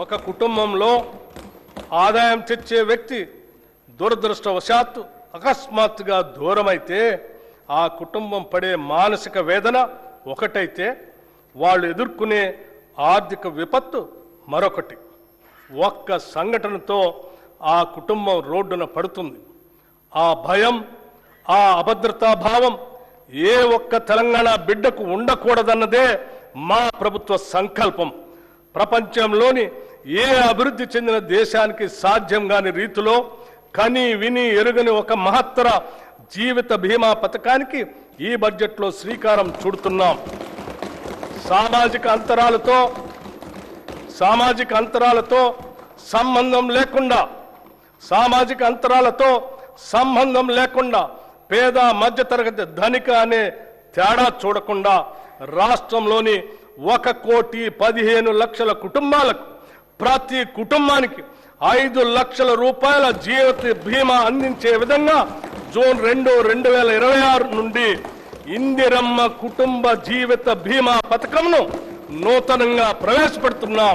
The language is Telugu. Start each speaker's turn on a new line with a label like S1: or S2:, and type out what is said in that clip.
S1: ఒక కుటుంబంలో ఆదాయం తెచ్చే వ్యక్తి దురదృష్టవశాత్తు అకస్మాత్తుగా దూరమైతే ఆ కుటుంబం పడే మానసిక వేదన ఒకటైతే వాళ్ళు ఎదుర్కొనే ఆర్థిక విపత్తు మరొకటి. ఒక్క సంఘటనతో ఆ కుటుంబం రోడ్డున పడుతుంది. ఆ భయం, ఆ అభద్రతా భావం ఏ ఒక్క తెలంగాణ బిడ్డకు ఉండకూడదన్నదే మా ప్రభుత్వ సంకల్పం. ప్రపంచంలోని ఏ అభివృద్ధి చెందిన దేశానికి సాధ్యం కాని రీతిలో కని విని ఎరుగని ఒక మహత్తర జీవిత బీమా పథకానికి ఈ బడ్జెట్లో శ్రీకారం చుడుతున్నాం. సామాజిక అంతరాలతో సంబంధం లేకుండా పేద మధ్యతరగతి ధనిక అనే తేడా చూడకుండా రాష్ట్రంలోని 1,15,00,000 కుటుంబాలకు ప్రతి కుటుంబానికి 5 లక్షల రూపాయల జీవిత బీమా అందించే విధంగా జూన్ 2, 2026 నుండి ఇందిరమ్మ కుటుంబ జీవిత బీమా పథకంను నూతనంగా ప్రవేశపెడుతున్నాం.